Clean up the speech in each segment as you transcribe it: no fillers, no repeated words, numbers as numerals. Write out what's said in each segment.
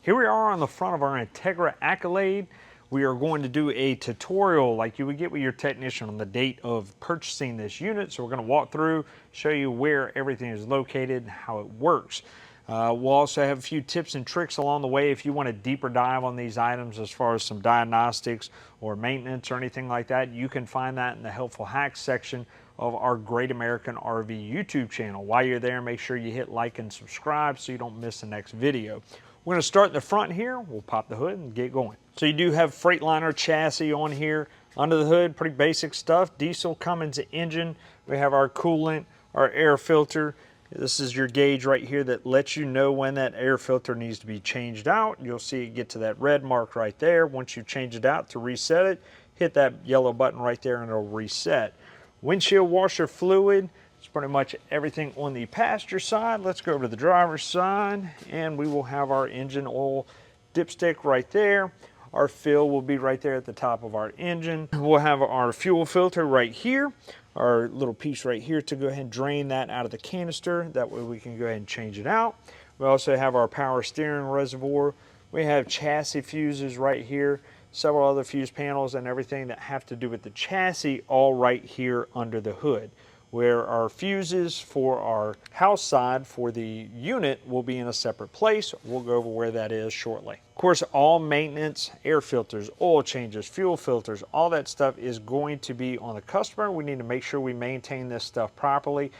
Here we are on the front of our Entegra Accolade. We are going to do a tutorial like you would get with your technician on the date of purchasing this unit. So we're going to walk through, show you where everything is located and how it works. We'll also have a few tips and tricks along the way if you want a deeper dive on these items as far as some diagnostics or maintenance or anything like that. You can find that in the helpful hacks section of our Great American RV YouTube channel. While you're there, make sure you hit like and subscribe so you don't miss the next video. We're going to start in the front here. We'll pop the hood and get going. So you do have Freightliner chassis on here. Under the hood, pretty basic stuff. Diesel Cummins engine. We have our coolant, our air filter. This is your gauge right here that lets you know when that air filter needs to be changed out. You'll see it get to that red mark right there. Once you change it out, to reset it, hit that yellow button right there and it'll reset. Windshield washer fluid. It's pretty much everything on the passenger side. Let's go over to the driver's side and we will have our engine oil dipstick right there. Our fill will be right there at the top of our engine. We'll have our fuel filter right here. Our little piece right here to go ahead and drain that out of the canister. That way we can go ahead and change it out. We also have our power steering reservoir. We have chassis fuses right here. Several other fuse panels and everything that have to do with the chassis all right here under the hood. Where our fuses for our house side for the unit will be in a separate place. We'll go over where that is shortly. Of course, all maintenance, air filters, oil changes, fuel filters, all that stuff is going to be on the customer. We need to make sure we maintain this stuff properly.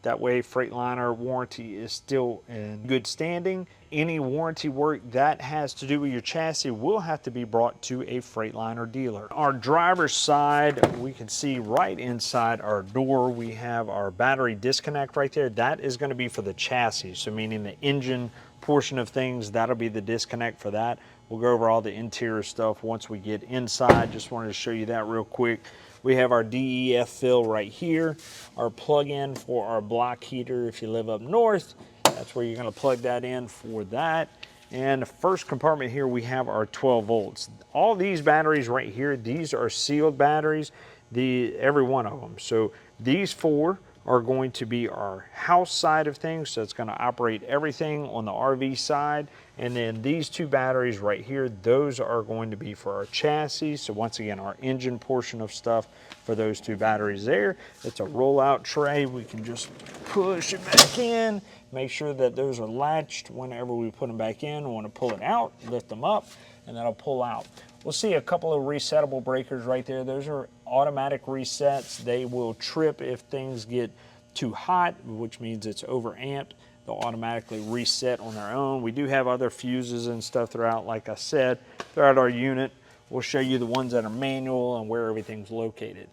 That way, Freightliner warranty is still in good standing. Any warranty work that has to do with your chassis will have to be brought to a Freightliner dealer. Our driver's side, we can see right inside our door, we have our battery disconnect right there. That is going to be for the chassis, so meaning the engine portion of things, that'll be the disconnect for that. We'll go over all the interior stuff once we get inside. Just wanted to show you that real quick. We have our DEF fill right here, our plug-in for our block heater if you live up north. That's where you're going to plug that in for that. And the first compartment here, we have our 12 volts. All these batteries right here, these are sealed batteries, every one of them. So these four are going to be our house side of things. So it's going to operate everything on the RV side. And then these two batteries right here, those are going to be for our chassis. So once again, our engine portion of stuff for those two batteries there. It's a rollout tray. We can just push it back in, make sure that those are latched whenever we put them back in. We want to pull it out, lift them up, and that'll pull out. We'll see a couple of resettable breakers right there. Those are automatic resets. They will trip if things get too hot, which means it's overamped. They'll automatically reset on their own. We do have other fuses and stuff throughout, like I said, throughout our unit. We'll show you the ones that are manual and where everything's located.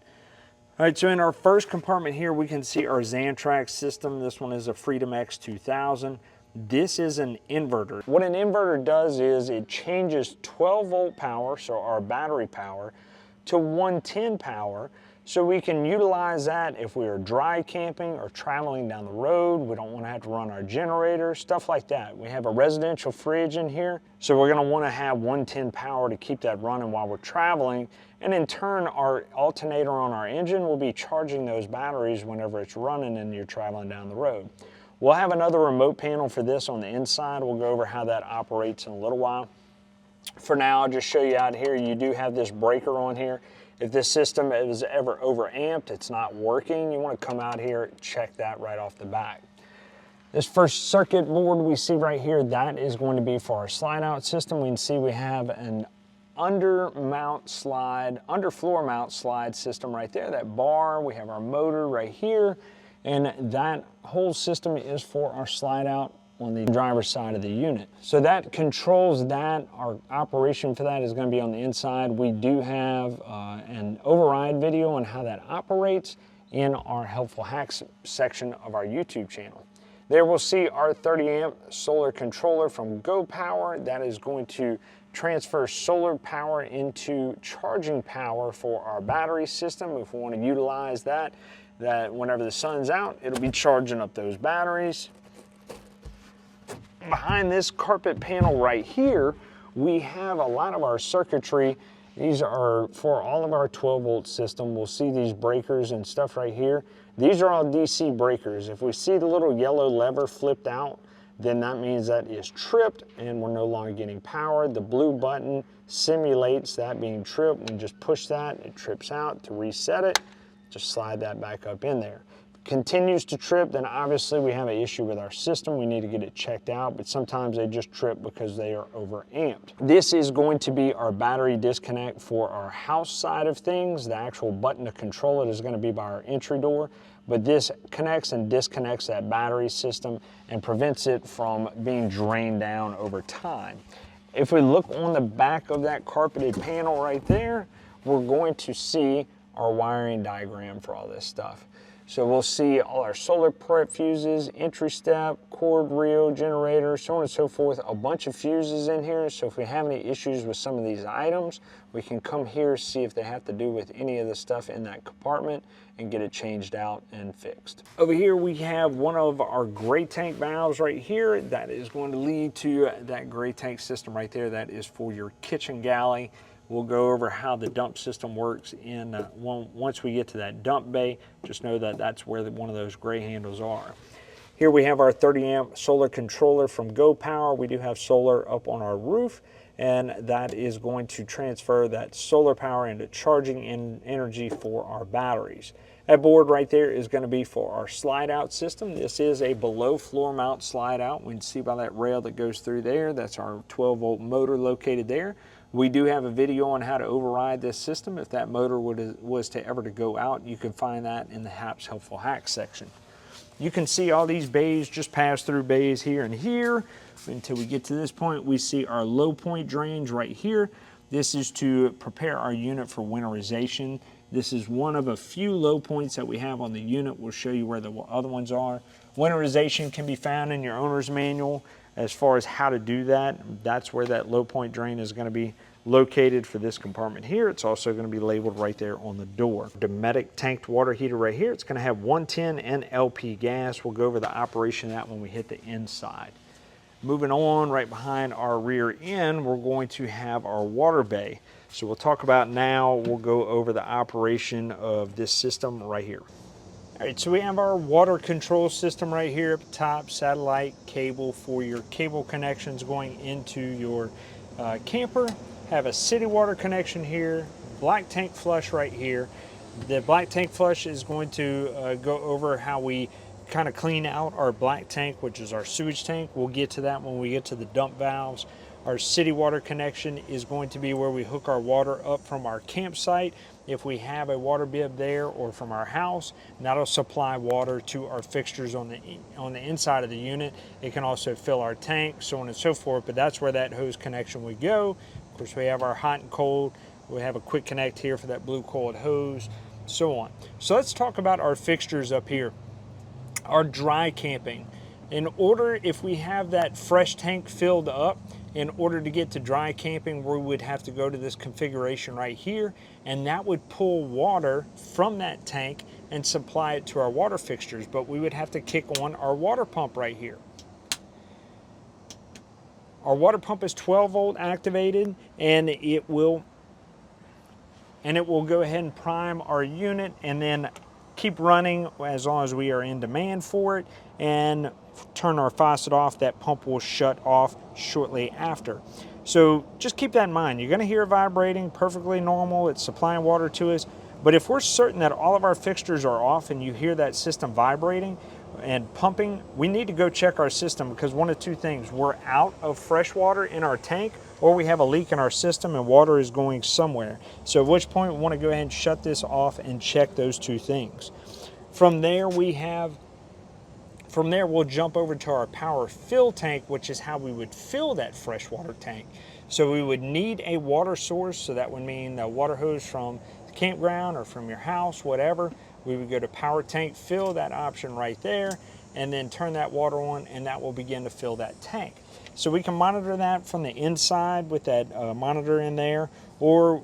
All right, so in our first compartment here, we can see our Xantrax system. This one is a Freedom X 2000. This is an inverter. What an inverter does is it changes 12 volt power, so our battery power, to 110 power, so we can utilize that if we are dry camping or traveling down the road. We don't want to have to run our generator, stuff like that. We have a residential fridge in here, so we're going to want to have 110 power to keep that running while we're traveling. And in turn, our alternator on our engine will be charging those batteries whenever it's running and you're traveling down the road. We'll have another remote panel for this on the inside. We'll go over how that operates in a little while. For now, I'll just show you out here, you do have this breaker on here. If this system is ever overamped, it's not working, you want to come out here and check that right off the bat. This first circuit board we see right here, that is going to be for our slide out system. We can see we have an under floor mount slide system right there, that bar. We have our motor right here. And that whole system is for our slide out on the driver's side of the unit. So that controls that. Our operation for that is going to be on the inside. We do have an override video on how that operates in our helpful hacks section of our YouTube channel. There we'll see our 30 amp solar controller from Go Power. That is going to transfer solar power into charging power for our battery system if we want to utilize that whenever the sun's out, it'll be charging up those batteries. Behind this carpet panel right here, we have a lot of our circuitry. These are for all of our 12 volt system. We'll see these breakers and stuff right here. These are all DC breakers. If we see the little yellow lever flipped out, then that means that is tripped and we're no longer getting power. The blue button simulates that being tripped. We just push that, it trips out. To reset it, just slide that back up in there. Continues to trip, then obviously we have an issue with our system. We need to get it checked out, but sometimes they just trip because they are overamped. This is going to be our battery disconnect for our house side of things. The actual button to control it is going to be by our entry door, but this connects and disconnects that battery system and prevents it from being drained down over time. If we look on the back of that carpeted panel right there, we're going to see our wiring diagram for all this stuff. So we'll see all our solar prep fuses, entry step, cord reel, generator, so on and so forth, a bunch of fuses in here. So if we have any issues with some of these items, we can come here, see if they have to do with any of the stuff in that compartment and get it changed out and fixed. Over here we have one of our gray tank valves right here. That is going to lead to that gray tank system right there. That is for your kitchen galley. We'll go over how the dump system works in once we get to that dump bay. Just know that that's where one of those gray handles are. Here we have our 30 amp solar controller from Go Power. We do have solar up on our roof, and that is going to transfer that solar power into charging energy for our batteries. That board right there is going to be for our slide out system. This is a below floor mount slide out. We can see by that rail that goes through there. That's our 12-volt motor located there. We do have a video on how to override this system. If that motor was to ever to go out, you can find that in the HAPS Helpful Hacks section. You can see all these bays, just pass through bays here and here. Until we get to this point, we see our low point drains right here. This is to prepare our unit for winterization. This is one of a few low points that we have on the unit. We'll show you where the other ones are. Winterization can be found in your owner's manual. As far as how to do that, that's where that low point drain is going to be located for this compartment here. It's also going to be labeled right there on the door. Dometic tanked water heater right here. It's going to have 110 and LP gas. We'll go over the operation of that when we hit the inside. Moving on, right behind our rear end, we're going to have our water bay. So we'll talk about now, we'll go over the operation of this system right here. All right, so we have our water control system right here up top, satellite cable for your cable connections going into your camper. Have a city water connection here, black tank flush right here. The black tank flush is going to go over how we kind of clean out our black tank, which is our sewage tank. We'll get to that when we get to the dump valves. Our city water connection is going to be where we hook our water up from our campsite if we have a water bib there, or from our house, and that'll supply water to our fixtures on the inside of the unit. It can also fill our tank, so on and so forth, but that's where that hose connection would go. Of course, we have our hot and cold. We have a quick connect here for that blue coiled hose, so on. So let's talk about our fixtures up here. Our dry camping. In order, if we have that fresh tank filled up, in order to get to dry camping, we would have to go to this configuration right here, and that would pull water from that tank and supply it to our water fixtures. But we would have to kick on our water pump right here. Our water pump is 12 volt activated, and it will go ahead and prime our unit and then keep running as long as we are in demand for it, and turn our faucet off. That pump will shut off shortly after. So just keep that in mind. You're going to hear it vibrating, perfectly normal. It's supplying water to us. But if we're certain that all of our fixtures are off and you hear that system vibrating and pumping, we need to go check our system, because one of two things: we're out of fresh water in our tank, or we have a leak in our system and water is going somewhere. So at which point we want to go ahead and shut this off and check those two things. From there, we'll jump over to our power fill tank, which is how we would fill that freshwater tank. So we would need a water source, so that would mean a water hose from the campground or from your house, whatever. We would go to power tank fill, that option right there, and then turn that water on, and that will begin to fill that tank. So we can monitor that from the inside with that monitor in there, or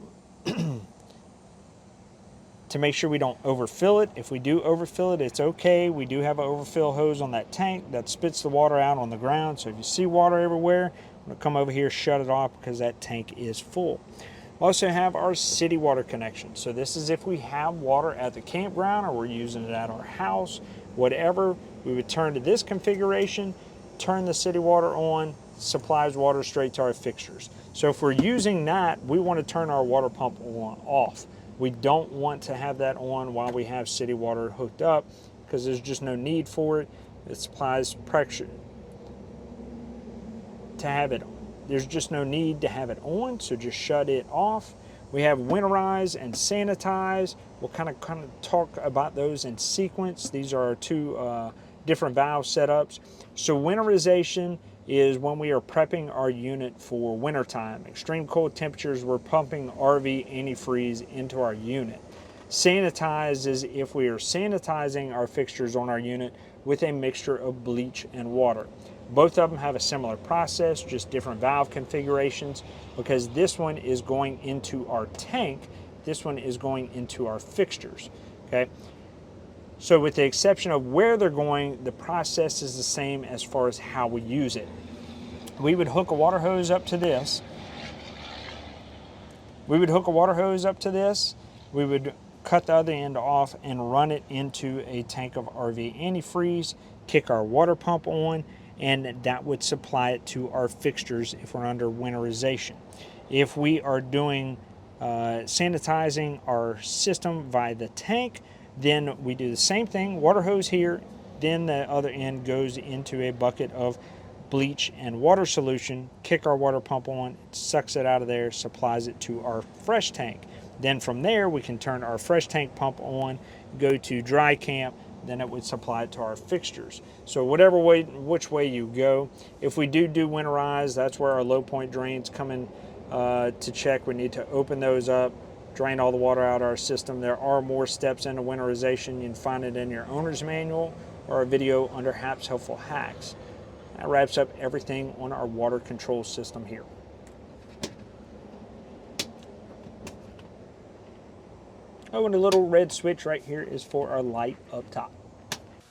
to make sure we don't overfill it. If we do overfill it, it's okay. We do have an overfill hose on that tank that spits the water out on the ground. So if you see water everywhere, I'm gonna come over here, shut it off, because that tank is full. We also have our city water connection. So this is if we have water at the campground or we're using it at our house, whatever, we would turn to this configuration. turn the city water on, supplies water straight to our fixtures. So if we're using that, we want to turn our water pump on off. We don't want to have that on while we have city water hooked up, because there's just no need for it. It supplies pressure to have it. There's just no need to have it on, so just shut it off. We have winterize and sanitize. We'll kind of talk about those in sequence. These are our two different valve setups. So winterization is when we are prepping our unit for wintertime. Extreme cold temperatures, we're pumping RV antifreeze into our unit. Sanitize is if we are sanitizing our fixtures on our unit with a mixture of bleach and water. Both of them have a similar process, just different valve configurations, because this one is going into our tank, this one is going into our fixtures, okay? So with the exception of where they're going, the process is the same as far as how we use it. We would hook a water hose up to this. We would cut the other end off and run it into a tank of RV antifreeze, kick our water pump on, and that would supply it to our fixtures if we're under winterization. If we are doing sanitizing our system via the tank, then we do the same thing, water hose here, then the other end goes into a bucket of bleach and water solution, kick our water pump on, it sucks it out of there, supplies it to our fresh tank. Then from there we can turn our fresh tank pump on, go to dry camp, then it would supply it to our fixtures. So whatever way, which way you go. If we do winterize, that's where our low point drains come in to check. We need to open those up, drain all the water out of our system. There are more steps into winterization. You can find it in your owner's manual or a video under Hap's Helpful Hacks. That wraps up everything on our water control system here. Oh, and a little red switch right here is for our light up top.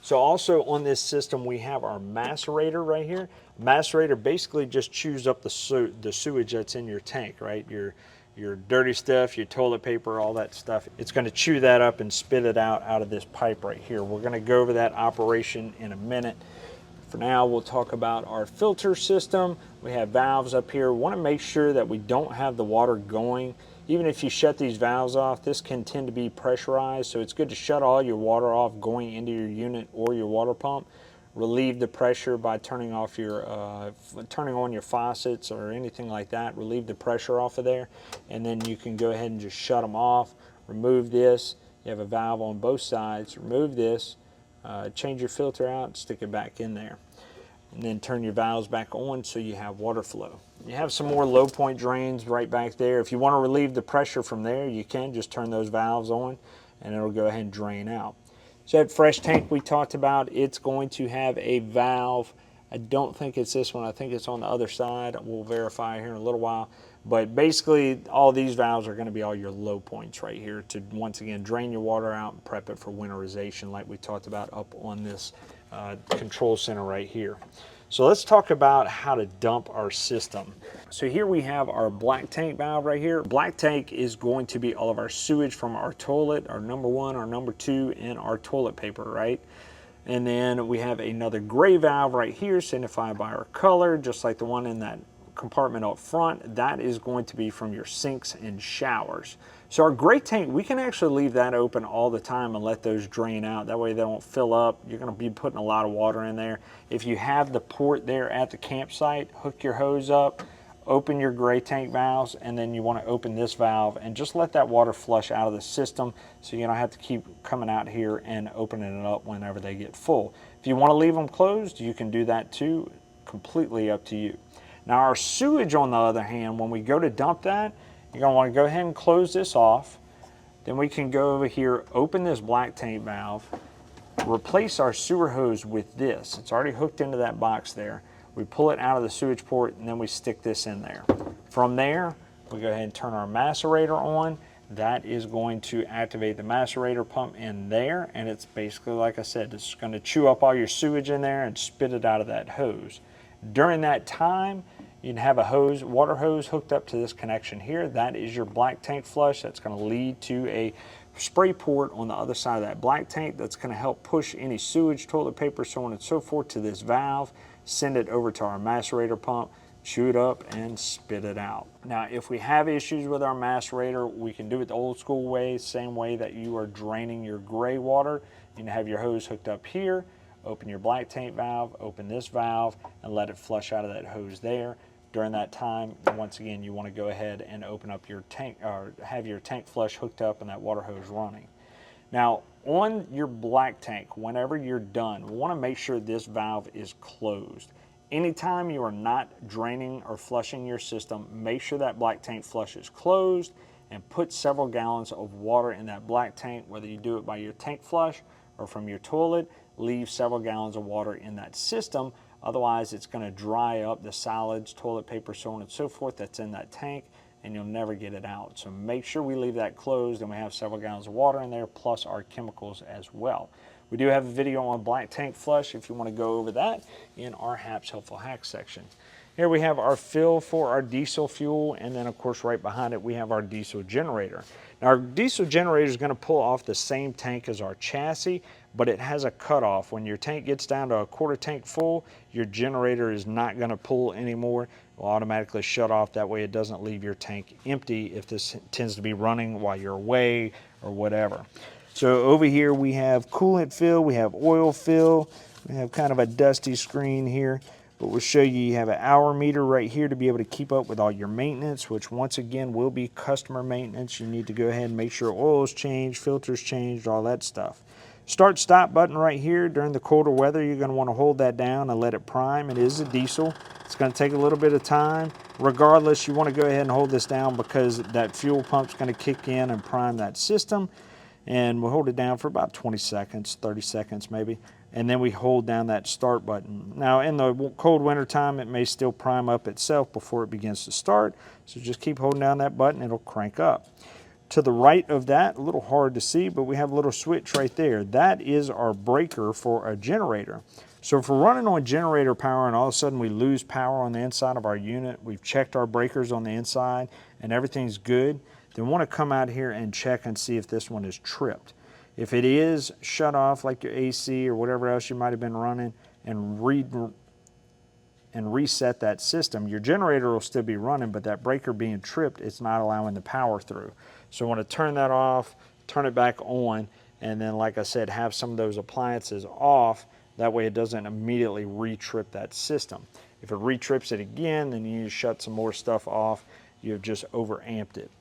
So also on this system, we have our macerator right here. Macerator basically just chews up the sewage that's in your tank, right? Your dirty stuff, your toilet paper, all that stuff. It's going to chew that up and spit it out of this pipe right here. We're going to go over that operation in a minute. For now, we'll talk about our filter system. We have valves up here. We want to make sure that we don't have the water going. Even if you shut these valves off, this can tend to be pressurized, so it's good to shut all your water off going into your unit or your water pump. Relieve the pressure by turning off your, turning on your faucets or anything like that. Relieve the pressure off of there, and then you can go ahead and just shut them off. Remove this. You have a valve on both sides. Remove this. Change your filter out, stick it back in there, and then turn your valves back on so you have water flow. You have some more low point drains right back there. If you want to relieve the pressure from there, you can just turn those valves on and it'll go ahead and drain out. So that fresh tank we talked about, it's going to have a valve. I don't think it's this one. I think it's on the other side. We'll verify here in a little while. But basically, all these valves are going to be all your low points right here to, once again, drain your water out and prep it for winterization like we talked about up on this control center right here. So let's talk about how to dump our system. So here we have our black tank valve right here. Black tank is going to be all of our sewage from our toilet, our number 1, our number 2, and our toilet paper, right? And then we have another gray valve right here, signified by our color, just like the one in that compartment up front. That is going to be from your sinks and showers. So our gray tank, we can actually leave that open all the time and let those drain out. That way they don't fill up. You're going to be putting a lot of water in there. If you have the port there at the campsite, hook your hose up, open your gray tank valves, and then you want to open this valve and just let that water flush out of the system so you don't have to keep coming out here and opening it up whenever they get full. If you want to leave them closed, you can do that too. Completely up to you. Now our sewage, on the other hand, when we go to dump that, you're going to want to go ahead and close this off. Then we can go over here, open this black tank valve, replace our sewer hose with this. It's already hooked into that box there. We pull it out of the sewage port and then we stick this in there. From there, we go ahead and turn our macerator on. That is going to activate the macerator pump in there, and it's basically, like I said, it's going to chew up all your sewage in there and spit it out of that hose. During that time, you can have a hose, water hose hooked up to this connection here. That is your black tank flush. That's going to lead to a spray port on the other side of that black tank that's going to help push any sewage, toilet paper, so on and so forth to this valve. send it over to our macerator pump, chew it up, and spit it out. Now, if we have issues with our macerator, we can do it the old school way, same way that you are draining your gray water. You can have your hose hooked up here, open your black tank valve, open this valve, and let it flush out of that hose there. During that time, once again, you want to go ahead and open up your tank, or have your tank flush hooked up and that water hose running. Now, on your black tank, whenever you're done, we want to make sure this valve is closed. Anytime you are not draining or flushing your system, make sure that black tank flush is closed and put several gallons of water in that black tank, whether you do it by your tank flush or from your toilet. Leave several gallons of water in that system. Otherwise, it's going to dry up the solids, toilet paper, so on and so forth that's in that tank, and you'll never get it out. So make sure we leave that closed and we have several gallons of water in there, plus our chemicals as well. We do have a video on black tank flush if you want to go over that in our HAPS Helpful Hacks section. Here we have our fill for our diesel fuel, and then of course right behind it we have our diesel generator. Now our diesel generator is going to pull off the same tank as our chassis, but it has a cutoff. When your tank gets down to a quarter tank full, your generator is not going to pull anymore. It will automatically shut off. That way it doesn't leave your tank empty if this tends to be running while you're away or whatever. So over here we have coolant fill, we have oil fill, we have kind of a dusty screen here, but we'll show you have an hour meter right here to be able to keep up with all your maintenance, which once again will be customer maintenance. You need to go ahead and make sure oil is changed, filters changed, all that stuff. Start stop button right here. During the colder weather, you're going to want to hold that down and let it prime. It is a diesel. It's going to take a little bit of time. Regardless, you want to go ahead and hold this down because that fuel pump's going to kick in and prime that system. And we'll hold it down for about 20 seconds, 30 seconds maybe. And then we hold down that start button. Now in the cold winter time, it may still prime up itself before it begins to start. So just keep holding down that button, it'll crank up. To the right of that, a little hard to see, but we have a little switch right there. That is our breaker for a generator. So if we're running on generator power and all of a sudden we lose power on the inside of our unit, we've checked our breakers on the inside and everything's good, then we want to come out here and check and see if this one is tripped. If it is, shut off like your AC or whatever else you might have been running and reset that system. Your generator will still be running, but that breaker being tripped, it's not allowing the power through. So I want to turn that off, turn it back on, and then like I said, have some of those appliances off. That way it doesn't immediately re-trip that system. If it re-trips it again, then you need to shut some more stuff off. You've just over-amped it.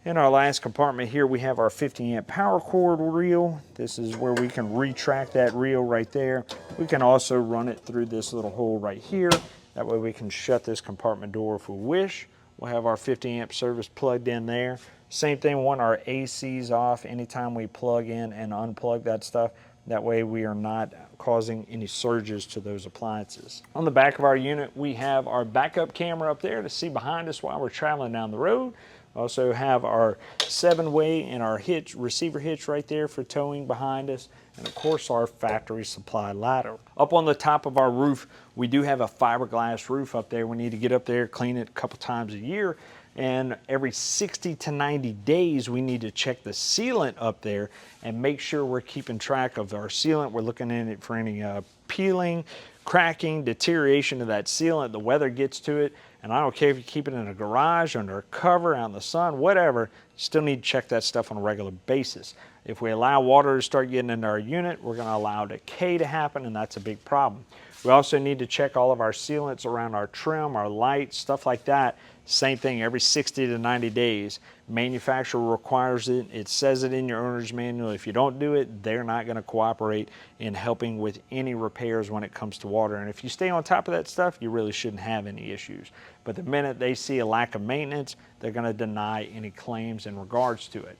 In our last compartment here, we have our 50 amp power cord reel. This is where we can retract that reel right there. We can also run it through this little hole right here. That way we can shut this compartment door if we wish. We'll have our 50 amp service plugged in there. Same thing, we want our ACs off anytime we plug in and unplug that stuff. That way we are not causing any surges to those appliances. On the back of our unit, we have our backup camera up there to see behind us while we're traveling down the road. Also have our 7-way and our hitch, receiver hitch right there for towing behind us. And of course our factory supply ladder. Up on the top of our roof, we do have a fiberglass roof up there. We need to get up there, clean it a couple times a year. And every 60 to 90 days, we need to check the sealant up there and make sure we're keeping track of our sealant. We're looking in it for any peeling, cracking, deterioration of that sealant. The weather gets to it. And I don't care if you keep it in a garage, under a cover, out in the sun, whatever, you still need to check that stuff on a regular basis. If we allow water to start getting into our unit, we're going to allow decay to happen, and that's a big problem. We also need to check all of our sealants around our trim, our lights, stuff like that. Same thing, every 60 to 90 days. Manufacturer requires it. It says it in your owner's manual. If you don't do it, they're not going to cooperate in helping with any repairs when it comes to water. And if you stay on top of that stuff, you really shouldn't have any issues. But the minute they see a lack of maintenance, they're going to deny any claims in regards to it.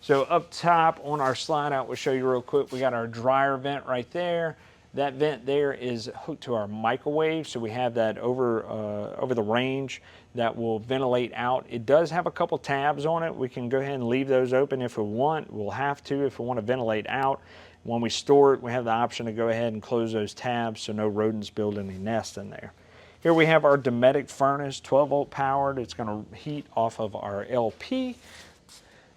So up top on our slide out, we'll show you real quick, we got our dryer vent right there. That vent there is hooked to our microwave, so we have that over the range that will ventilate out. It does have a couple tabs on it. We can go ahead and leave those open if we want. We'll have to if we want to ventilate out. When we store it, we have the option to go ahead and close those tabs so no rodents build any nest in there. Here we have our Dometic furnace, 12 volt powered. It's going to heat off of our LP.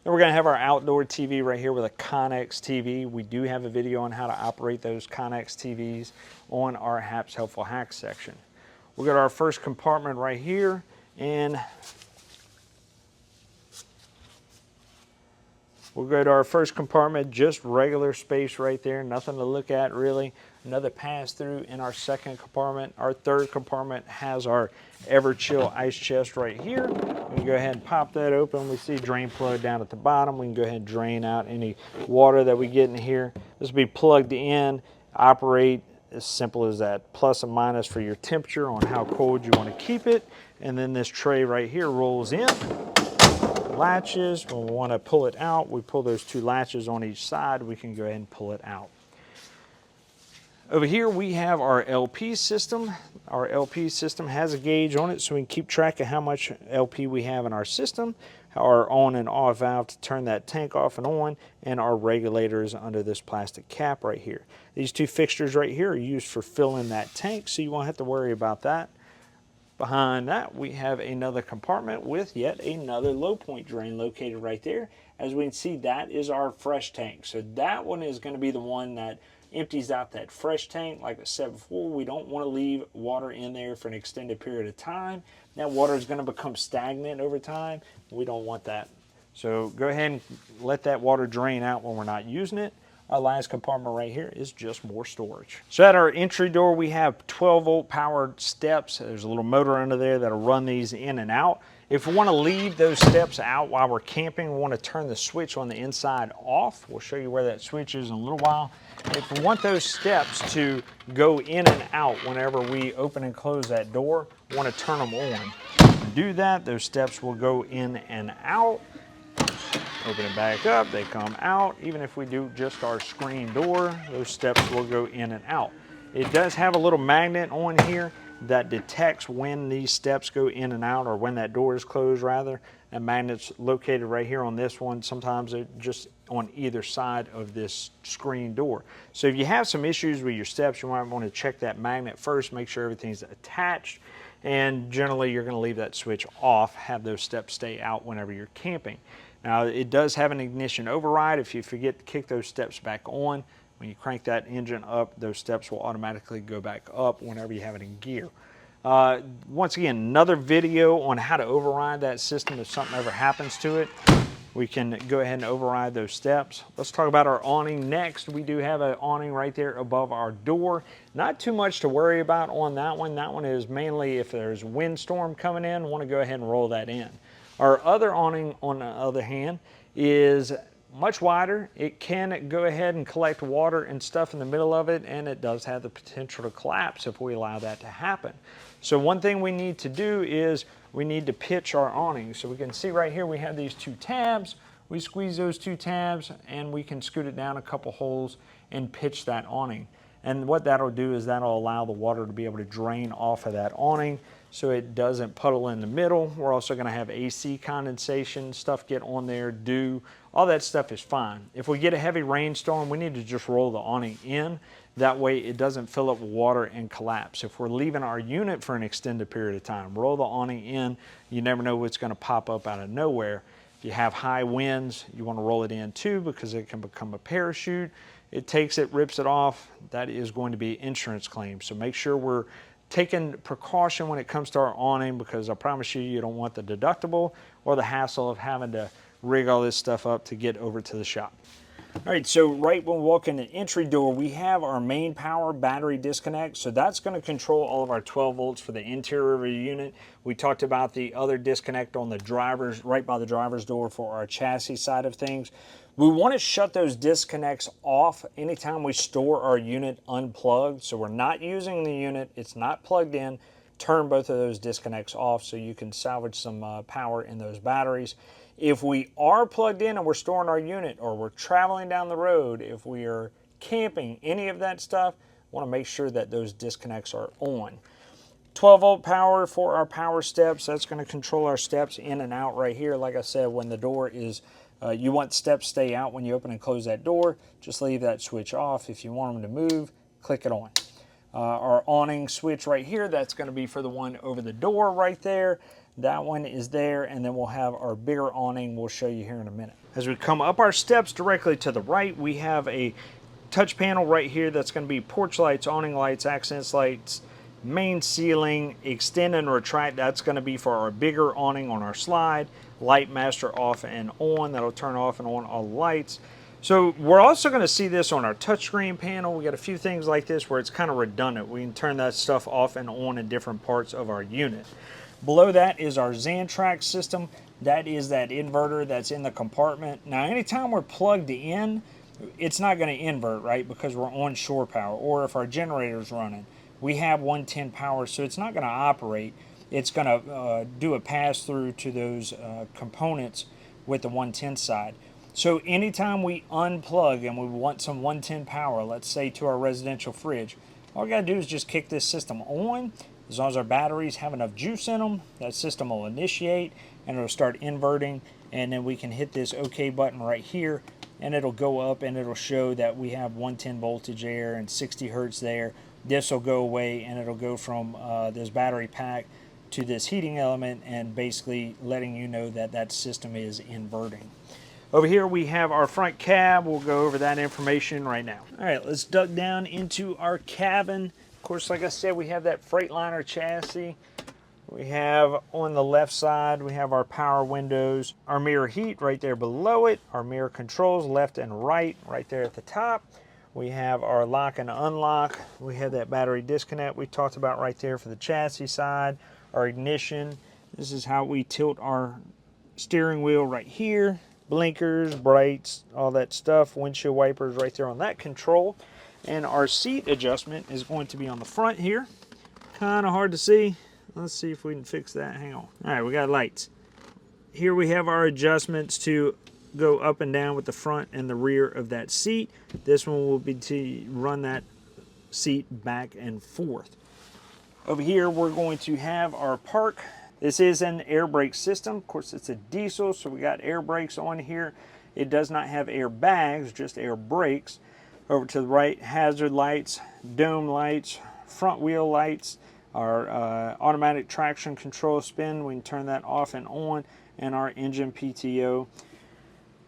Then we're going to have our outdoor TV right here with a Connex TV. We do have a video on how to operate those Connex TVs on our Hap's Helpful Hacks section. We'll go to our first compartment right here, and we'll go to our first compartment, just regular space right there, nothing to look at really. Another pass through in our second compartment. Our third compartment has our Everchill ice chest right here. We can go ahead and pop that open. We see drain plug down at the bottom. We can go ahead and drain out any water that we get in here. This will be plugged in, operate as simple as that, plus and minus for your temperature on how cold you want to keep it. And then this tray right here rolls in. Latches, when we want to pull it out, we pull those two latches on each side. We can go ahead and pull it out. Over here we have our LP system. Our LP system has a gauge on it so we can keep track of how much LP we have in our system, our on and off valve to turn that tank off and on, and our regulators under this plastic cap right here. These two fixtures right here are used for filling that tank, so you won't have to worry about that. Behind that we have another compartment with yet another low point drain located right there. As we can see, that is our fresh tank. So that one is going to be the one that empties out that fresh tank. Like I said before, we don't want to leave water in there for an extended period of time. That water is going to become stagnant over time. We don't want that. So go ahead and let that water drain out when we're not using it. Our last compartment right here is just more storage. So at our entry door, we have 12-volt powered steps. There's a little motor under there that'll run these in and out. If we want to leave those steps out while we're camping, we want to turn the switch on the inside off. We'll show you where that switch is in a little while. If we want those steps to go in and out whenever we open and close that door, we want to turn them on. To do that, those steps will go in and out. Open it back up, they come out. Even if we do just our screen door, those steps will go in and out. It does have a little magnet on here that detects when these steps go in and out, or when that door is closed rather. That magnet's located right here on this one. Sometimes they're just on either side of this screen door. So if you have some issues with your steps, you might want to check that magnet first, make sure everything's attached, and generally you're going to leave that switch off, have those steps stay out whenever you're camping. Now it does have an ignition override. If you forget to kick those steps back on, when you crank that engine up, those steps will automatically go back up whenever you have it in gear. Once again, another video on how to override that system if something ever happens to it. We can go ahead and override those steps. Let's talk about our awning next. We do have an awning right there above our door. Not too much to worry about on that one. That one is mainly if there's windstorm coming in, want to go ahead and roll that in. Our other awning, on the other hand, is much wider. It can go ahead and collect water and stuff in the middle of it, and it does have the potential to collapse if we allow that to happen. So one thing we need to do is we need to pitch our awning. So we can see right here we have these two tabs. We squeeze those two tabs and we can scoot it down a couple holes and pitch that awning. And what that'll do is that'll allow the water to be able to drain off of that awning so it doesn't puddle in the middle. We're also going to have AC condensation, stuff get on there, dew, all that stuff is fine. If we get a heavy rainstorm, we need to just roll the awning in. That way it doesn't fill up with water and collapse. If we're leaving our unit for an extended period of time, roll the awning in. You never know what's going to pop up out of nowhere. If you have high winds, you want to roll it in too because it can become a parachute. It takes it, rips it off. That is going to be insurance claim. So make sure we're taking precaution when it comes to our awning, because I promise you, you don't want the deductible or the hassle of having to rig all this stuff up to get over to the shop. All right, so right when we walk in the entry door, we have our main power battery disconnect. So that's going to control all of our 12 volts for the interior of the unit. We talked about the other disconnect on the driver's, right by the driver's door for our chassis side of things. We want to shut those disconnects off anytime we store our unit unplugged. So we're not using the unit, it's not plugged in. Turn both of those disconnects off so you can salvage some power in those batteries. If we are plugged in and we're storing our unit, or we're traveling down the road, if we are camping, any of that stuff, want to make sure that those disconnects are on. 12 volt power for our power steps. That's going to control our steps in and out right here. Like I said, when the door is, you want steps to stay out when you open and close that door. Just leave that switch off. If you want them to move, click it on. Our awning switch right here, that's going to be for the one over the door right there. That one is there, and then we'll have our bigger awning we'll show you here in a minute. As we come up our steps directly to the right, we have a touch panel right here that's going to be porch lights, awning lights, accents lights, main ceiling, extend and retract. That's going to be for our bigger awning on our slide. Light master off and on. That'll turn off and on all the lights. So we're also going to see this on our touchscreen panel. We got a few things like this where it's kind of redundant. We can turn that stuff off and on in different parts of our unit. Below that is our Xantrax system. That is that inverter that's in the compartment. Now, anytime we're plugged in, it's not going to invert, right? Because we're on shore power, or if our generator's running. We have 110 power, so it's not going to operate. It's going to do a pass through to those components with the 110 side. So anytime we unplug and we want some 110 power, let's say to our residential fridge, all we got to do is just kick this system on. As long as our batteries have enough juice in them, that system will initiate and it'll start inverting, and then we can hit this OK button right here and it'll go up and it'll show that we have 110 voltage there and 60 hertz there. This will go away and it'll go from this battery pack to this heating element, and basically letting you know that that system is inverting. Over here we have our front cab. We'll go over that information right now. All right, let's duck down into our cabin. Of course, like I said, we have that Freightliner chassis. We have on the left side, we have our power windows, our mirror heat right there below it, our mirror controls left and right there at the top. We have our lock and unlock. We have that battery disconnect we talked about right there for the chassis side. Our ignition. This is how we tilt our steering wheel right here. Blinkers, brights, all that stuff. Windshield wipers right there on that control. And our seat adjustment is going to be on the front here. Kind of hard to see. Let's see if we can fix that. Hang on. All right, we got lights. Here we have our adjustments to go up and down with the front and the rear of that seat. This one will be to run that seat back and forth. Over here, we're going to have our park. This is an air brake system. Of course, it's a diesel, so we got air brakes on here. It does not have air bags, just air brakes. Over to the right, hazard lights, dome lights, front wheel lights, our automatic traction control spin. We can turn that off and on, and our engine PTO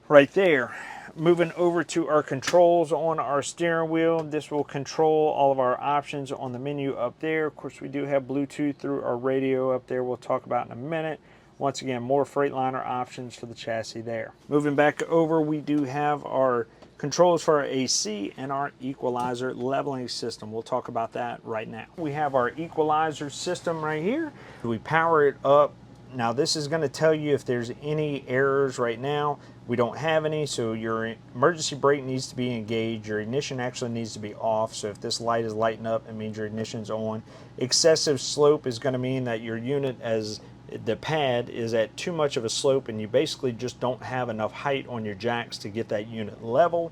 right there. Moving over to our controls on our steering wheel. This will control all of our options on the menu up there. Of course, we do have Bluetooth through our radio up there. We'll talk about in a minute. Once again, more Freightliner options for the chassis there. Moving back over, we do have our controls for our AC and our equalizer leveling system. We'll talk about that right now. We have our equalizer system right here. We power it up. Now this is going to tell you if there's any errors right now. We don't have any, so your emergency brake needs to be engaged. Your ignition actually needs to be off, so if this light is lighting up, it means your ignition's on. Excessive slope is going to mean that your unit, as the pad, is at too much of a slope and you basically just don't have enough height on your jacks to get that unit level.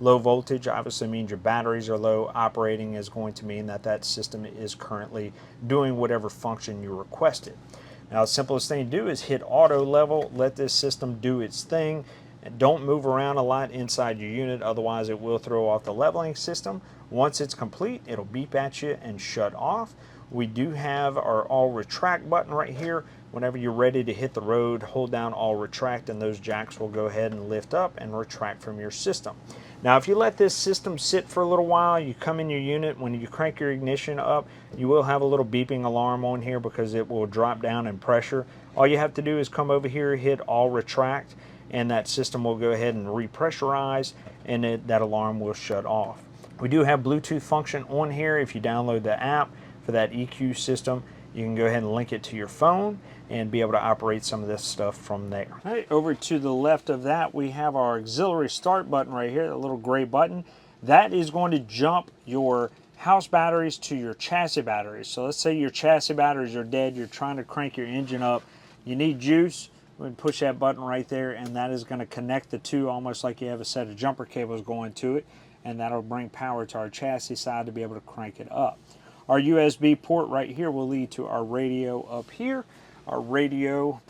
Low voltage obviously means your batteries are low. Operating is going to mean that that system is currently doing whatever function you requested. Now, the simplest thing to do is hit auto level, let this system do its thing, and don't move around a lot inside your unit, otherwise it will throw off the leveling system. Once it's complete, it'll beep at you and shut off. We do have our all retract button right here. Whenever you're ready to hit the road, hold down all retract and those jacks will go ahead and lift up and retract from your system. Now, if you let this system sit for a little while, you come in your unit, when you crank your ignition up, you will have a little beeping alarm on here because it will drop down in pressure. All you have to do is come over here, hit all retract, and that system will go ahead and repressurize, and that alarm will shut off. We do have Bluetooth function on here. If you download the app for that EQ system, you can go ahead and link it to your phone and be able to operate some of this stuff from there. All right, over to the left of that, we have our auxiliary start button right here, the little gray button. That is going to jump your house batteries to your chassis batteries. So let's say your chassis batteries are dead, you're trying to crank your engine up, you need juice, we can push that button right there, and that is going to connect the two almost like you have a set of jumper cables going to it, and that'll bring power to our chassis side to be able to crank it up. Our USB port right here will lead to our radio up here. Our radio,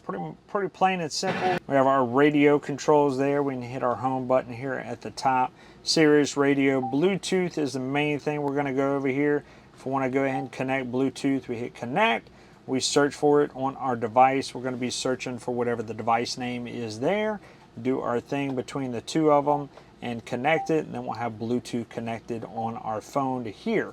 pretty plain and simple. We have our radio controls there. We can hit our home button here at the top. Sirius radio. Bluetooth is the main thing we're going to go over here. If we want to go ahead and connect Bluetooth, we hit connect. We search for it on our device. We're going to be searching for whatever the device name is there. Do our thing between the two of them and connect it, and then we'll have Bluetooth connected on our phone to here.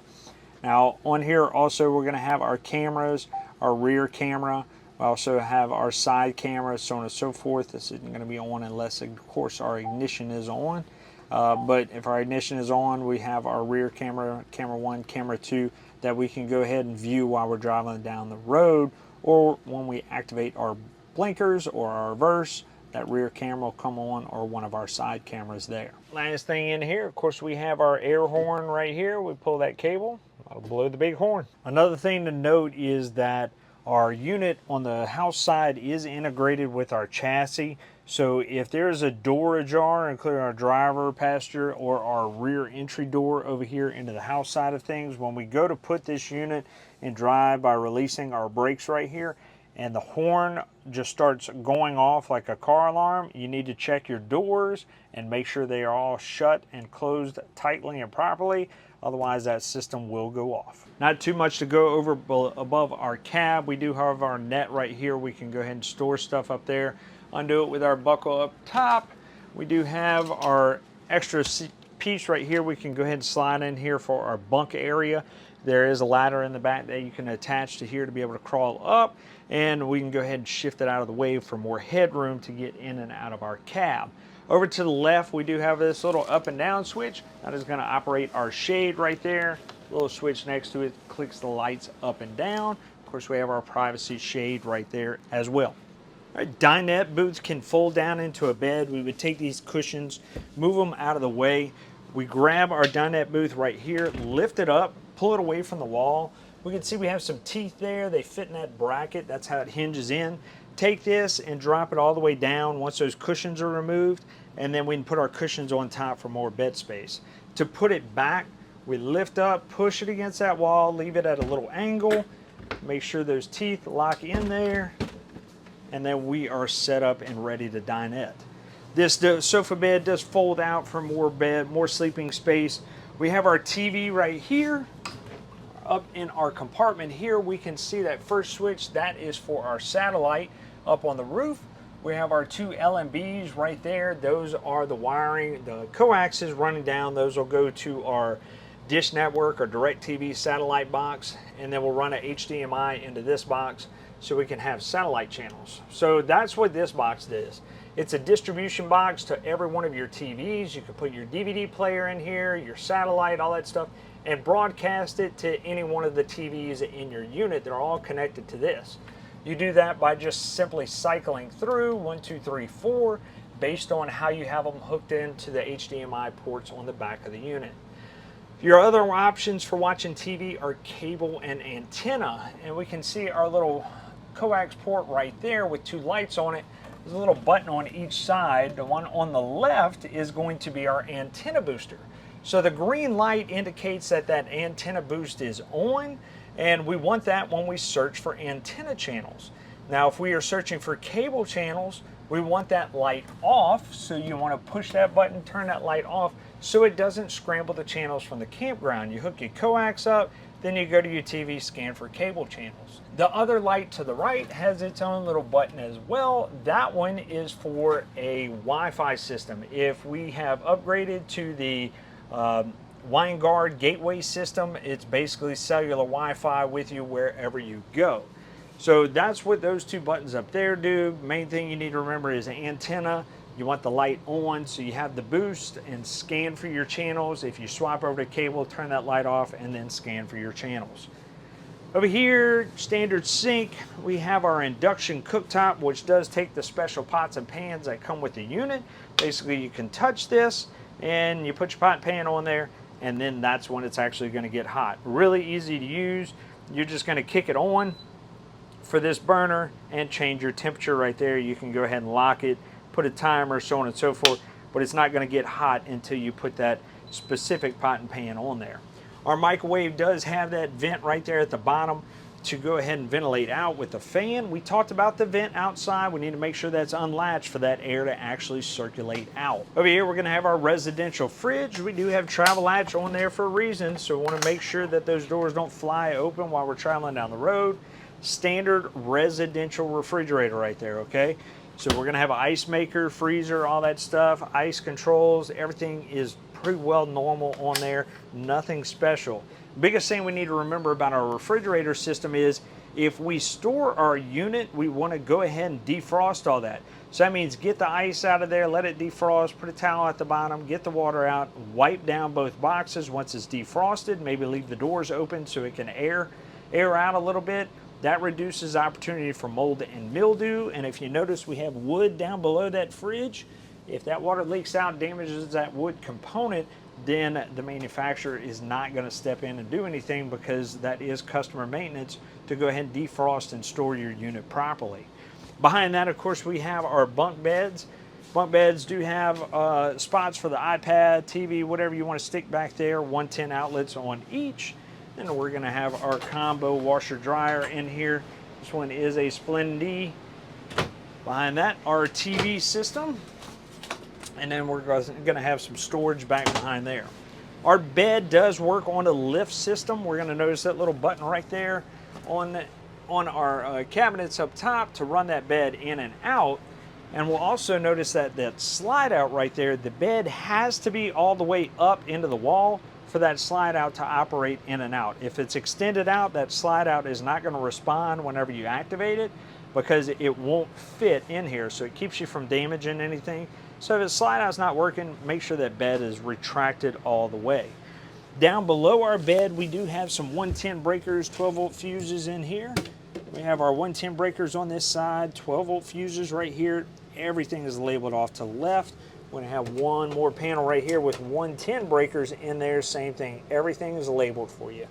Now on here also we're going to have our cameras, our rear camera. We also have our side camera, so on and so forth. This isn't going to be on unless, of course, our ignition is on. But if our ignition is on, we have our rear camera, camera 1, camera 2, that we can go ahead and view while we're driving down the road, or when we activate our blinkers or our reverse, that rear camera will come on, or one of our side cameras there. Last thing in here, of course, we have our air horn right here. We pull that cable, that'll blow the big horn. Another thing to note is that our unit on the house side is integrated with our chassis. So if there's a door ajar, including our driver, passenger, or our rear entry door over here into the house side of things, when we go to put this unit in drive by releasing our brakes right here, and the horn just starts going off like a car alarm, you need to check your doors and make sure they are all shut and closed tightly and properly. Otherwise that system will go off. Not too much to go over above our cab. We do have our net right here. We can go ahead and store stuff up there. Undo it with our buckle up top. We do have our extra piece right here. We can go ahead and slide in here for our bunk area. There is a ladder in the back that you can attach to here to be able to crawl up, and we can go ahead and shift it out of the way for more headroom to get in and out of our cab. Over to the left, we do have this little up and down switch. That is going to operate our shade right there. Little switch next to it clicks the lights up and down. Of course, we have our privacy shade right there as well. Our dinette booths can fold down into a bed. We would take these cushions, move them out of the way. We grab our dinette booth right here, lift it up, pull it away from the wall. We can see we have some teeth there. They fit in that bracket. That's how it hinges in. Take this and drop it all the way down once those cushions are removed, and then we can put our cushions on top for more bed space. To put it back, we lift up, push it against that wall, leave it at a little angle, make sure those teeth lock in there, and then we are set up and ready to dinette. This sofa bed does fold out for more sleeping space. We have our TV right here. Up in our compartment here, we can see that first switch. That is for our satellite. Up on the roof, we have our two LMBs right there. Those are the wiring, the coaxes running down. Those will go to our Dish Network or DirecTV satellite box, and then we'll run a HDMI into this box so we can have satellite channels. So that's what this box is. It's a distribution box to every one of your TVs. You can put your DVD player in here, your satellite, all that stuff, and broadcast it to any one of the TVs in your unit. They're all connected to this. You do that by just simply cycling through 1, 2, 3, 4 based on how you have them hooked into the HDMI ports on the back of the unit. Your other options for watching TV are cable and antenna, and we can see our little coax port right there with two lights on it. There's a little button on each side. The one on the left is going to be our antenna booster. So the green light indicates that that antenna boost is on, and we want that when we search for antenna channels. Now, if we are searching for cable channels, we want that light off, so you want to push that button, turn that light off, so it doesn't scramble the channels from the campground. You hook your coax up, then you go to your TV, scan for cable channels. The other light to the right has its own little button as well. That one is for a Wi-Fi system. If we have upgraded to the WineGuard gateway system, it's basically cellular Wi-Fi with you wherever you go. So that's what those two buttons up there do. Main thing you need to remember is the antenna. You want the light on, so you have the boost and scan for your channels. If you swap over to cable, turn that light off and then scan for your channels. Over here, standard sink, we have our induction cooktop, which does take the special pots and pans that come with the unit. Basically, you can touch this and you put your pot and pan on there, and then that's when it's actually going to get hot. Really easy to use. You're just going to kick it on for this burner and change your temperature right there. You can go ahead and lock it, put a timer, so on and so forth, but it's not going to get hot until you put that specific pot and pan on there. Our microwave does have that vent right there at the bottom to go ahead and ventilate out with the fan. We talked about the vent outside. We need to make sure that's unlatched for that air to actually circulate out. Over here, we're going to have our residential fridge. We do have travel latch on there for a reason, so we want to make sure that those doors don't fly open while we're traveling down the road. standard residential refrigerator right there, okay? So we're gonna have an ice maker, freezer, all that stuff, ice controls, everything is pretty well normal on there, nothing special. Biggest thing we need to remember about our refrigerator system is if we store our unit, we wanna go ahead and defrost all that. So that means get the ice out of there, let it defrost, put a towel at the bottom, get the water out, wipe down both boxes once it's defrosted, maybe leave the doors open so it can air out a little bit. That reduces opportunity for mold and mildew. And if you notice, we have wood down below that fridge. If that water leaks out, damages that wood component, then the manufacturer is not going to step in and do anything, because that is customer maintenance to go ahead and defrost and store your unit properly. Behind that, of course, we have our bunk beds. Bunk beds do have spots for the iPad, TV, whatever you want to stick back there, 110 outlets on each. And we're going to have our combo washer dryer in here. This one is a Splendid. Behind that, our TV system. And then we're going to have some storage back behind there. Our bed does work on a lift system. We're going to notice that little button right there on our cabinets up top to run that bed in and out. And we'll also notice that slide out right there, the bed has to be all the way up into the wall for that slide out to operate in and out. If it's extended out, that slide out is not going to respond whenever you activate it, because it won't fit in here, so it keeps you from damaging anything. So if the slide out's not working, make sure that bed is retracted all the way. Down below our bed, we do have some 110 breakers, 12-volt fuses in here. We have our 110 breakers on this side, 12-volt fuses right here. Everything is labeled off to the left. We're going to have one more panel right here with 110 breakers in there, same thing. Everything is labeled for you.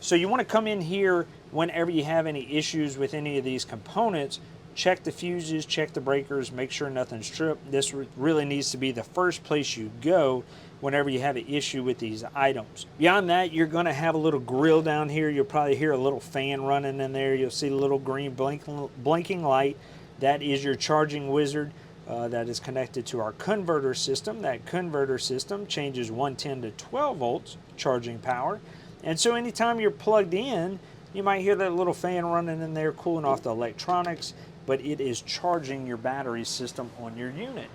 So you want to come in here whenever you have any issues with any of these components, check the fuses, check the breakers, make sure nothing's tripped. This really needs to be the first place you go whenever you have an issue with these items. Beyond that, you're going to have a little grill down here. You'll probably hear a little fan running in there. You'll see a little green blinking light. That is your charging wizard. That is connected to our converter system. That converter system changes 110 to 12 volts charging power. And so anytime you're plugged in, you might hear that little fan running in there cooling off the electronics, but it is charging your battery system on your unit.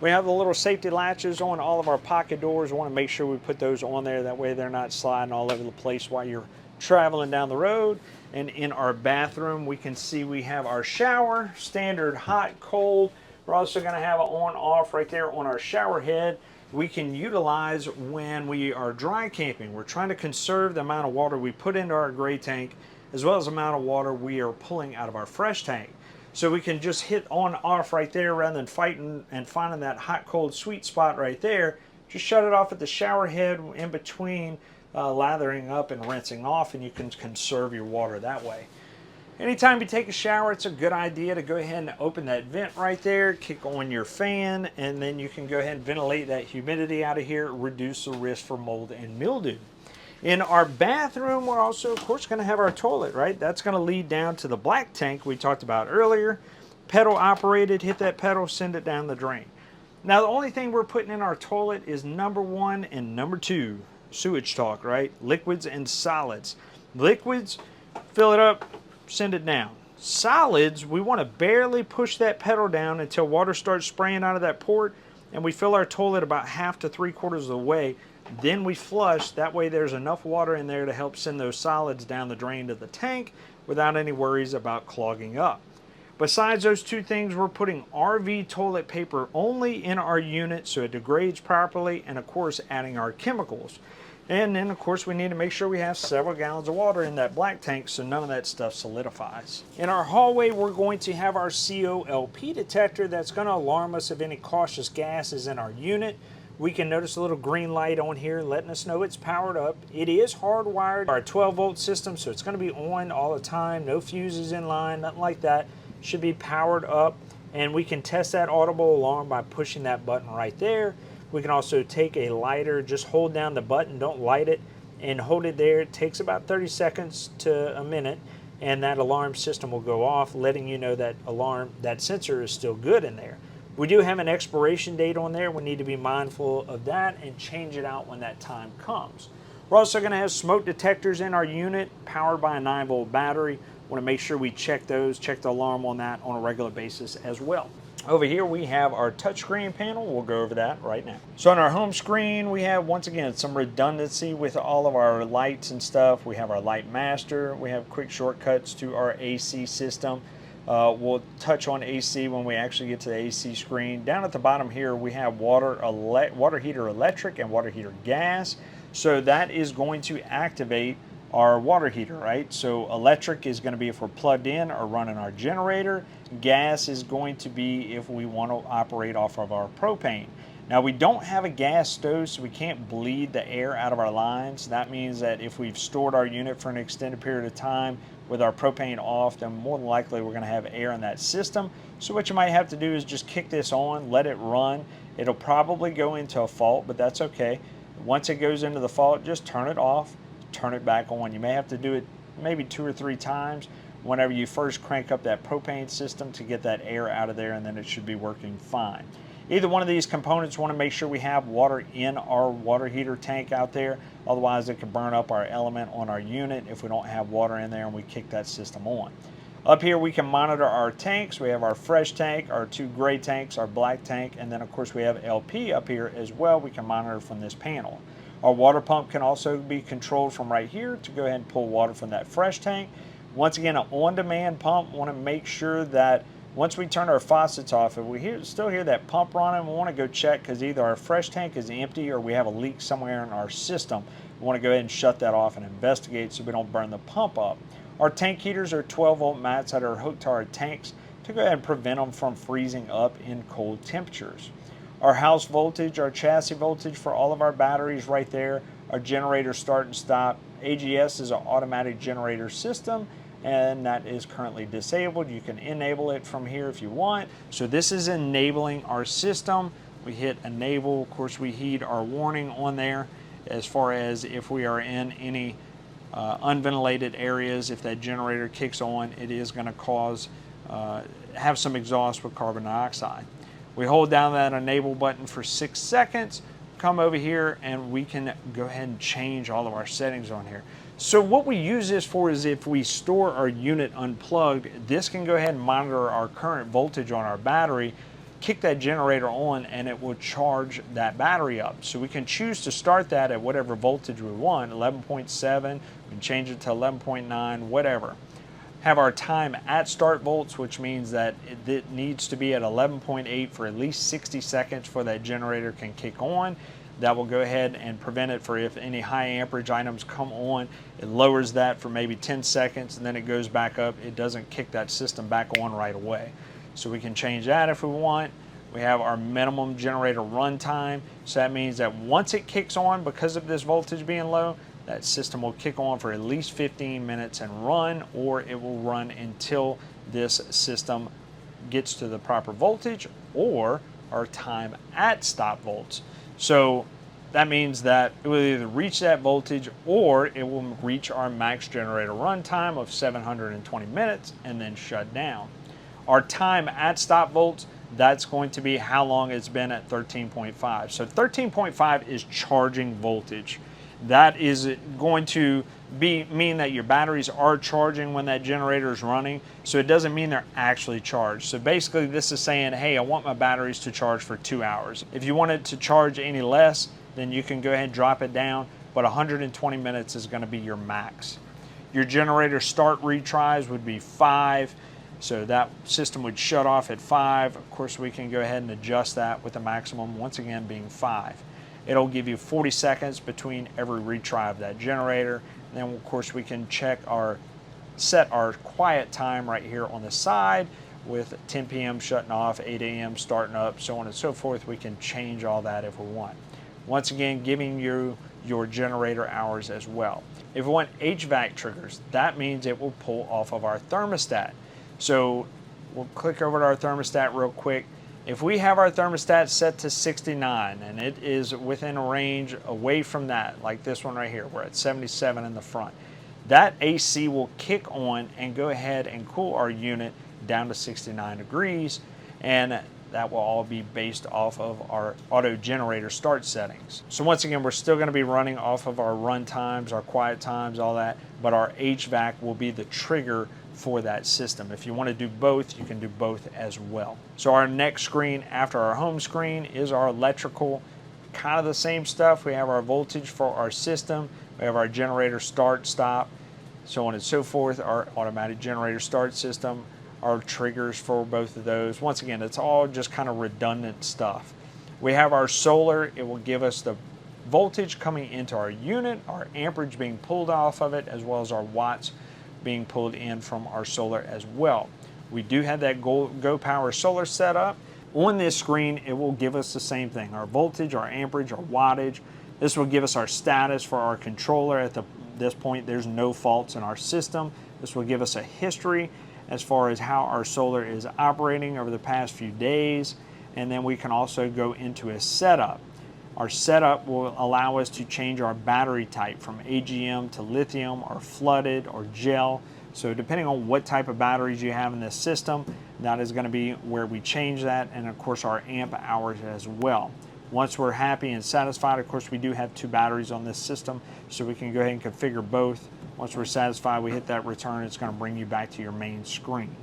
We have the little safety latches on all of our pocket doors. We want to make sure we put those on there. That way they're not sliding all over the place while you're traveling down the road. And in our bathroom, we can see we have our shower, standard hot, cold. We're also going to have an on-off right there on our shower head. We can utilize when we are dry camping. We're trying to conserve the amount of water we put into our gray tank, as well as the amount of water we are pulling out of our fresh tank. So we can just hit on-off right there rather than fighting and finding that hot-cold sweet spot right there. Just shut it off at the shower head in between lathering up and rinsing off, and you can conserve your water that way. Anytime you take a shower, it's a good idea to go ahead and open that vent right there, kick on your fan, and then you can go ahead and ventilate that humidity out of here, reduce the risk for mold and mildew. In our bathroom, we're also, of course, going to have our toilet, right? That's going to lead down to the black tank we talked about earlier. Pedal operated, hit that pedal, send it down the drain. Now, the only thing we're putting in our toilet is number 1 and number 2, sewage talk, right? Liquids and solids. Liquids, fill it up, send it down. Solids, we want to barely push that pedal down until water starts spraying out of that port, and we fill our toilet about half to 3/4 of the way. Then we flush. That way there's enough water in there to help send those solids down the drain to the tank without any worries about clogging up. Besides those two things, we're putting RV toilet paper only in our unit so it degrades properly, and of course adding our chemicals. And then, of course, we need to make sure we have several gallons of water in that black tank so none of that stuff solidifies. In our hallway, we're going to have our COLP detector that's going to alarm us if any cautious gas is in our unit. We can notice a little green light on here letting us know it's powered up. It is hardwired, our 12-volt system, so it's going to be on all the time. No fuses in line, nothing like that. Should be powered up, and we can test that audible alarm by pushing that button right there. We can also take a lighter, just hold down the button, don't light it, and hold it there. It takes about 30 seconds to a minute, and that alarm system will go off, letting you know that that sensor is still good in there. We do have an expiration date on there. We need to be mindful of that and change it out when that time comes. We're also going to have smoke detectors in our unit, powered by a 9-volt battery. Want to make sure we check those, check the alarm on that on a regular basis as well. Over here we have our touchscreen panel. We'll go over that right now. So on our home screen we have, once again, some redundancy with all of our lights and stuff. We have our light master. We have quick shortcuts to our AC system. We'll touch on AC when we actually get to the AC screen. Down at the bottom here we have water heater electric and water heater gas. So that is going to activate our water heater, right? So electric is going to be if we're plugged in or running our generator. Gas is going to be if we want to operate off of our propane. Now we don't have a gas stove, so we can't bleed the air out of our lines. That means that if we've stored our unit for an extended period of time with our propane off, then more than likely we're going to have air in that system. So what you might have to do is just kick this on, let it run. It'll probably go into a fault, but that's okay. Once it goes into the fault, just turn it off, turn it back on. You may have to do it maybe 2 or 3 times whenever you first crank up that propane system to get that air out of there, and then it should be working fine. Either one of these components, want to make sure we have water in our water heater tank out there. Otherwise it could burn up our element on our unit if we don't have water in there and we kick that system on. Up here we can monitor our tanks. We have our fresh tank, our 2 gray tanks, our black tank, and then of course we have LP up here as well. We can monitor from this panel. Our water pump can also be controlled from right here to go ahead and pull water from that fresh tank. Once again, an on-demand pump. Want to make sure that once we turn our faucets off, if we still hear that pump running, we want to go check because either our fresh tank is empty or we have a leak somewhere in our system. We want to go ahead and shut that off and investigate so we don't burn the pump up. Our tank heaters are 12-volt mats that are hooked to our tanks to go ahead and prevent them from freezing up in cold temperatures. Our house voltage, our chassis voltage for all of our batteries right there. Our generator start and stop. AGS is an automatic generator system, and that is currently disabled. You can enable it from here if you want. So this is enabling our system. We hit enable. Of course, we heed our warning on there as far as if we are in any unventilated areas. If that generator kicks on, it is going to cause have some exhaust with carbon dioxide. We hold down that enable button for 6 seconds, come over here, and we can go ahead and change all of our settings on here. So what we use this for is if we store our unit unplugged, this can go ahead and monitor our current voltage on our battery, kick that generator on, and it will charge that battery up. So we can choose to start that at whatever voltage we want, 11.7, we can change it to 11.9, whatever. Have our time at start volts, which means that it needs to be at 11.8 for at least 60 seconds before that generator can kick on. That will go ahead and prevent it for if any high amperage items come on. It lowers that for maybe 10 seconds and then it goes back up. It doesn't kick that system back on right away. So we can change that if we want. We have our minimum generator run time. So that means that once it kicks on, because of this voltage being low, that system will kick on for at least 15 minutes and run, or it will run until this system gets to the proper voltage or our time at stop volts. So that means that it will either reach that voltage or it will reach our max generator run time of 720 minutes and then shut down. Our time at stop volts, that's going to be how long it's been at 13.5. So 13.5 is charging voltage. That is going to mean that your batteries are charging when that generator is running. So it doesn't mean they're actually charged. So basically this is saying, hey, I want my batteries to charge for 2 hours. If you want it to charge any less, then you can go ahead and drop it down, but 120 minutes is going to be your max. Your generator start retries would be 5. So that system would shut off at 5. Of course, we can go ahead and adjust that with the maximum, once again, being 5. It'll give you 40 seconds between every retry of that generator. And then, of course, we can set our quiet time right here on the side with 10 p.m. shutting off, 8 a.m. starting up, so on and so forth. We can change all that if we want. Once again, giving you your generator hours as well. If we want HVAC triggers, that means it will pull off of our thermostat. So we'll click over to our thermostat real quick. If we have our thermostat set to 69 and it is within a range away from that, like this one right here, we're at 77 in the front, that AC will kick on and go ahead and cool our unit down to 69 degrees, and that will all be based off of our auto generator start settings. So once again, we're still going to be running off of our run times, our quiet times, all that, but our HVAC will be the trigger for that system. If you want to do both, you can do both as well. So our next screen after our home screen is our electrical. Kind of the same stuff. We have our voltage for our system. We have our generator start, stop, so on and so forth. Our automatic generator start system, our triggers for both of those. Once again, it's all just kind of redundant stuff. We have our solar. It will give us the voltage coming into our unit, our amperage being pulled off of it, as well as our watts being pulled in from our solar as well. We do have that Go Power solar set up. On this screen, it will give us the same thing, our voltage, our amperage, our wattage. This will give us our status for our controller. At this point, there's no faults in our system. This will give us a history as far as how our solar is operating over the past few days. And then we can also go into a setup. Our setup will allow us to change our battery type from AGM to lithium or flooded or gel. So depending on what type of batteries you have in this system, that is going to be where we change that, and of course our amp hours as well. Once we're happy and satisfied, of course we do have 2 batteries on this system, so we can go ahead and configure both. Once we're satisfied, we hit that return. It's going to bring you back to your main screen.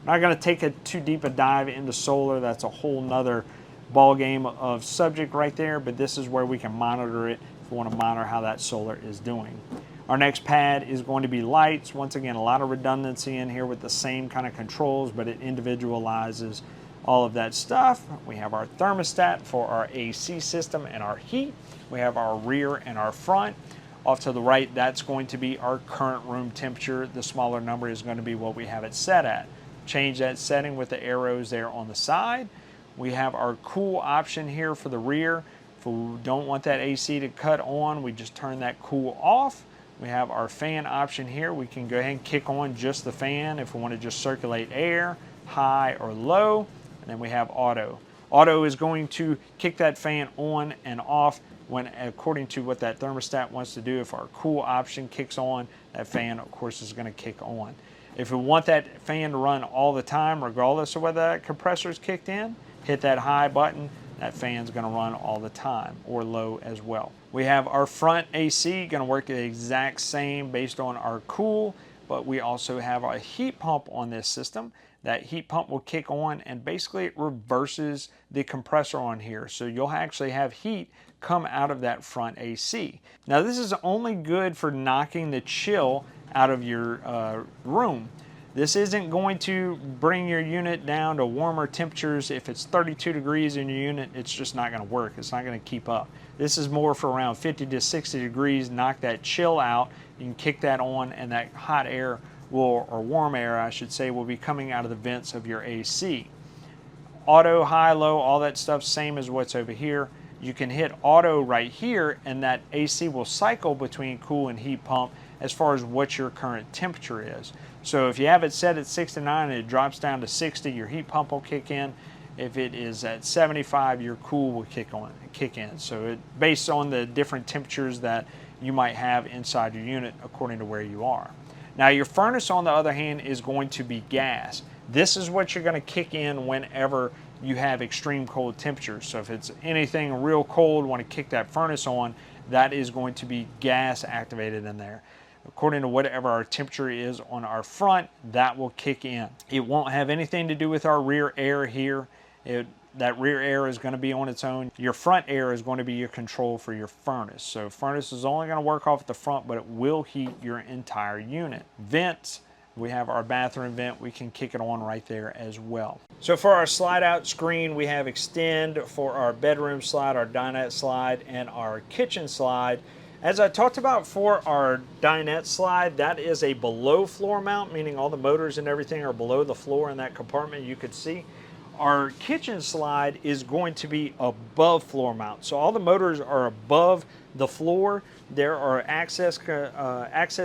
I'm not going to take too deep a dive into solar. That's a whole nother ball game of subject right there, but this is where we can monitor it if we want to monitor how that solar is doing. Our next pad is going to be lights. Once again, a lot of redundancy in here with the same kind of controls, but it individualizes all of that stuff. We have our thermostat for our AC system and our heat. We have our rear and our front. Off to the right, that's going to be our current room temperature. The smaller number is going to be what we have it set at. Change that setting with the arrows there on the side. We have our cool option here for the rear. If we don't want that AC to cut on, we just turn that cool off. We have our fan option here. We can go ahead and kick on just the fan if we want to just circulate air, high or low. And then we have auto. Auto is going to kick that fan on and off when, according to what that thermostat wants to do. If our cool option kicks on, that fan of course is going to kick on. If we want that fan to run all the time, regardless of whether that compressor is kicked in, hit that high button, that fan's going to run all the time, or low as well. We have our front AC, going to work the exact same based on our cool, but we also have a heat pump on this system. That heat pump will kick on and basically it reverses the compressor on here. So you'll actually have heat come out of that front AC. Now this is only good for knocking the chill out of your room. This isn't going to bring your unit down to warmer temperatures. If it's 32 degrees in your unit, it's just not going to work. It's not going to keep up. This is more for around 50 to 60 degrees, knock that chill out. You can kick that on and that hot air will, or warm air I should say, will be coming out of the vents of your AC. Auto, high, low, all that stuff, same as what's over here. You can hit auto right here and that AC will cycle between cool and heat pump as far as what your current temperature is. So if you have it set at 69 and it drops down to 60, your heat pump will kick in. If it is at 75, your cool will kick in. So based on the different temperatures that you might have inside your unit according to where you are. Now your furnace on the other hand is going to be gas. This is what you're going to kick in whenever you have extreme cold temperatures. So if it's anything real cold, want to kick that furnace on, that is going to be gas activated in there. According to whatever our temperature is on our front, that will kick in. It won't have anything to do with our rear air here. That rear air is going to be on its own. Your front air is going to be your control for your furnace. So furnace is only going to work off at the front, but it will heat your entire unit. Vents, we have our bathroom vent. We can kick it on right there as well. So for our slide out screen, we have extend for our bedroom slide, our dinette slide, and our kitchen slide. As I talked about for our dinette slide, that is a below floor mount, meaning all the motors and everything are below the floor in that compartment you could see. Our kitchen slide is going to be above floor mount. So all the motors are above the floor. There are access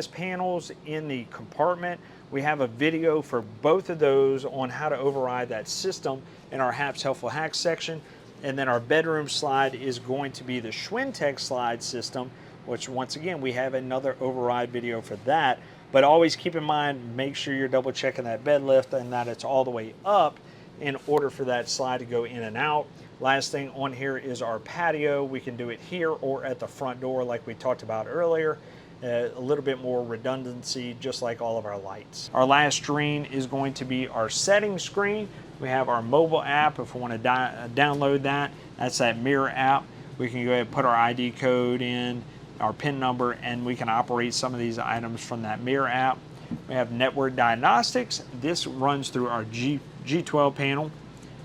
panels in the compartment. We have a video for both of those on how to override that system in our Haps Helpful Hacks section. And then our bedroom slide is going to be the Schwintek slide system, which once again, we have another override video for that. But always keep in mind, make sure you're double checking that bed lift and that it's all the way up in order for that slide to go in and out. Last thing on here is our patio. We can do it here or at the front door like we talked about earlier. a little bit more redundancy, just like all of our lights. Our last screen is going to be our settings screen. We have our mobile app. If we want to download that, that's that mirror app. We can go ahead and put our ID code in, our PIN number, and we can operate some of these items from that mirror app. We have network diagnostics. This runs through our G12 panel,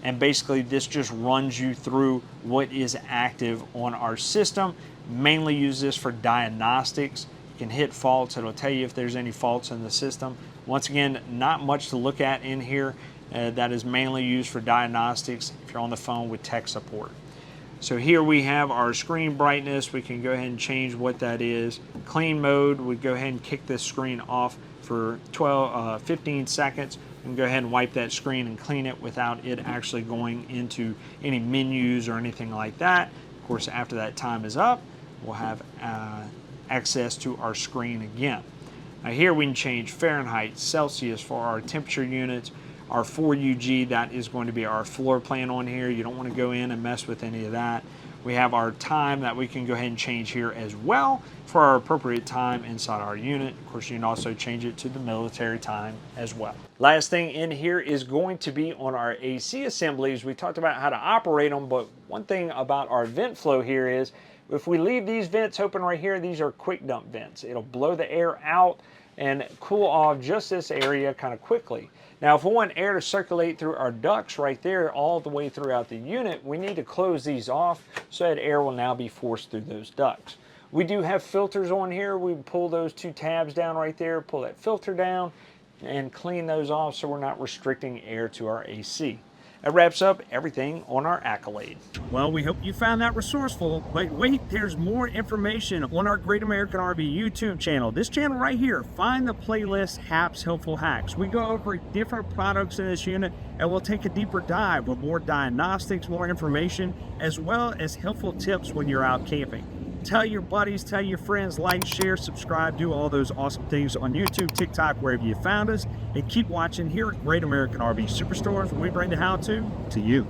and basically this just runs you through what is active on our system. Mainly use this for diagnostics. You can hit faults. It'll tell you if there's any faults in the system. Once again, not much to look at in here. That is mainly used for diagnostics if you're on the phone with tech support. So here we have our screen brightness. We can go ahead and change what that is. Clean mode, we go ahead and kick this screen off for 15 seconds. We can go ahead and wipe that screen and clean it without it actually going into any menus or anything like that. Of course, after that time is up, we'll have access to our screen again. Now here we can change Fahrenheit, Celsius for our temperature units. Our 4UG, that is going to be our floor plan on here. You don't want to go in and mess with any of that. We have our time that we can go ahead and change here as well for our appropriate time inside our unit. Of course, you can also change it to the military time as well. Last thing in here is going to be on our AC assemblies. We talked about how to operate them, but one thing about our vent flow here is if we leave these vents open right here, these are quick dump vents. It'll blow the air out and cool off just this area kind of quickly. Now, if we want air to circulate through our ducts right there all the way throughout the unit, we need to close these off so that air will now be forced through those ducts. We do have filters on here. We pull those two tabs down right there, pull that filter down, and clean those off so we're not restricting air to our AC. That wraps up everything on our Accolade. Well, we hope you found that resourceful, but wait, there's more information on our Great American RV YouTube channel. This channel right here, find the playlist Hap's Helpful Hacks. We go over different products in this unit, and we'll take a deeper dive with more diagnostics, more information, as well as helpful tips when you're out camping. Tell your buddies, tell your friends, like, share, subscribe, do all those awesome things on YouTube, TikTok, wherever you found us, and keep watching here at Great American RV Superstores, where we bring the how-to you.